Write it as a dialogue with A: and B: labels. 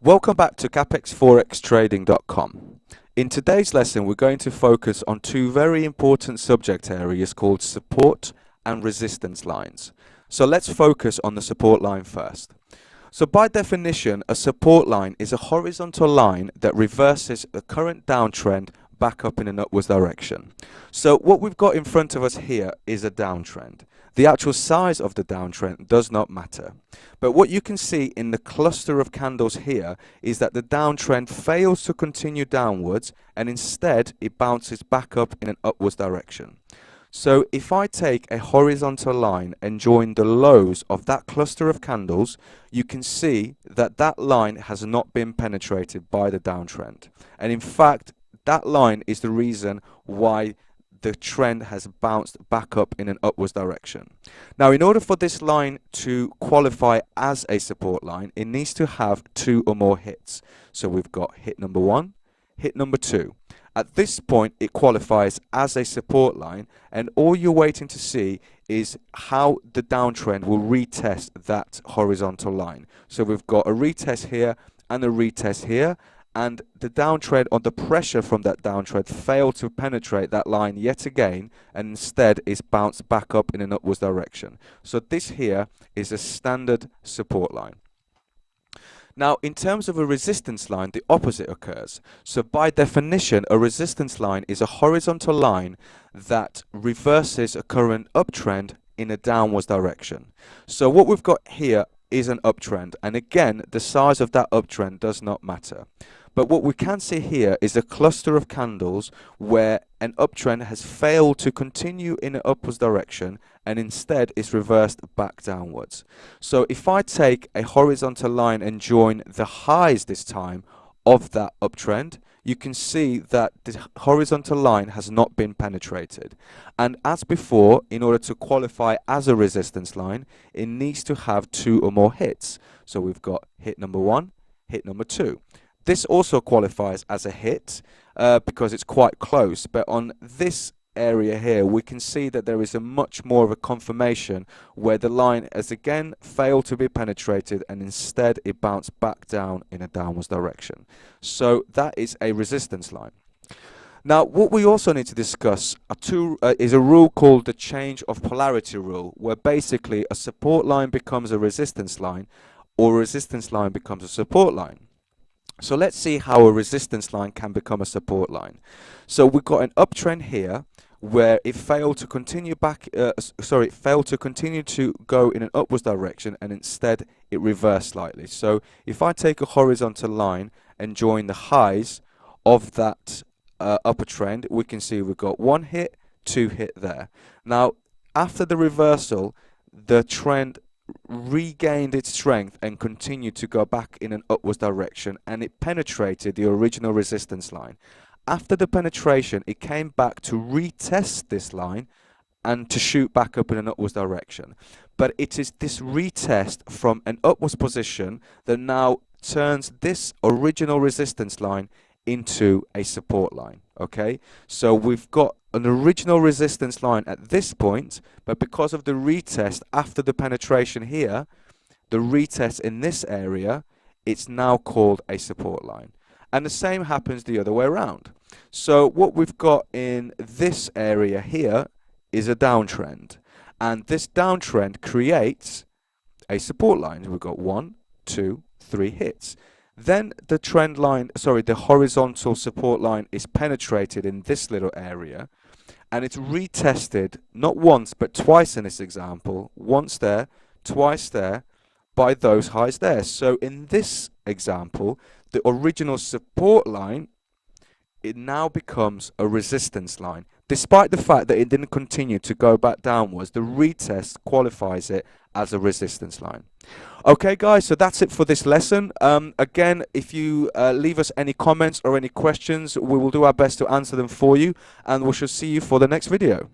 A: Welcome back to CapexForexTrading.com. In today's lesson, we're going to focus on two very important subject areas called support and resistance lines. So let's focus on the support line first. So by definition, a support line is a horizontal line that reverses the current downtrend back up in an upwards direction. So what we've got in front of us here is a downtrend. The actual size of the downtrend does not matter. But what you can see in the cluster of candles here is that the downtrend fails to continue downwards and instead it bounces back up in an upwards direction. So if I take a horizontal line and join the lows of that cluster of candles, you can see that that line has not been penetrated by the downtrend. And in fact, that line is the reason why the trend has bounced back up in an upwards direction. Now, in order for this line to qualify as a support line, it needs to have two or more hits. So we've got hit number one, hit number two. At this point, it qualifies as a support line, and all you're waiting to see is how the downtrend will retest that horizontal line. So we've got a retest here and a retest here, and the downtrend, or the pressure from that downtrend, failed to penetrate that line yet again, and instead is bounced back up in an upwards direction. So this here is a standard support line. Now, in terms of a resistance line, the opposite occurs. So by definition, a resistance line is a horizontal line that reverses a current uptrend in a downwards direction. So what we've got here is an uptrend, and again, the size of that uptrend does not matter. But what we can see here is a cluster of candles where an uptrend has failed to continue in an upwards direction and instead is reversed back downwards. So if I take a horizontal line and join the highs this time of that uptrend, you can see that the horizontal line has not been penetrated. And as before, in order to qualify as a resistance line, it needs to have two or more hits. So we've got hit number one, hit number two. This also qualifies as a hit because it's quite close, but on this area here we can see that there is a much more of a confirmation where the line has again failed to be penetrated and instead it bounced back down in a downwards direction. So that is a resistance line. Now, what we also need to discuss is a rule called the change of polarity rule, where basically a support line becomes a resistance line or a resistance line becomes a support line. So let's see how a resistance line can become a support line. So we've got an uptrend here where it failed to continue to go in an upwards direction and instead it reversed slightly. So if I take a horizontal line and join the highs of that upper trend, we can see we've got one hit, two hit there. Now, after the reversal, the trend regained its strength and continued to go back in an upwards direction, and it penetrated the original resistance line. After the penetration, it came back to retest this line and to shoot back up in an upwards direction. But it is this retest from an upwards position that now turns this original resistance line into a support line. Okay, so we've got an original resistance line at this point, but because of the retest after the penetration here, the retest in this area, it's now called a support line. And the same happens the other way around. So what we've got in this area here is a downtrend, and this downtrend creates a support line. We've got 1, 2, 3 hits. Then the trend line, the horizontal support line is penetrated in this little area, and it's retested not once but twice in this example, once there, twice there, by those highs there. So in this example, the original support line, it now becomes a resistance line. Despite the fact that it didn't continue to go back downwards, the retest qualifies it as a resistance line. Okay guys, so that's it for this lesson. Again, if you leave us any comments or any questions, we will do our best to answer them for you, and we shall see you for the next video.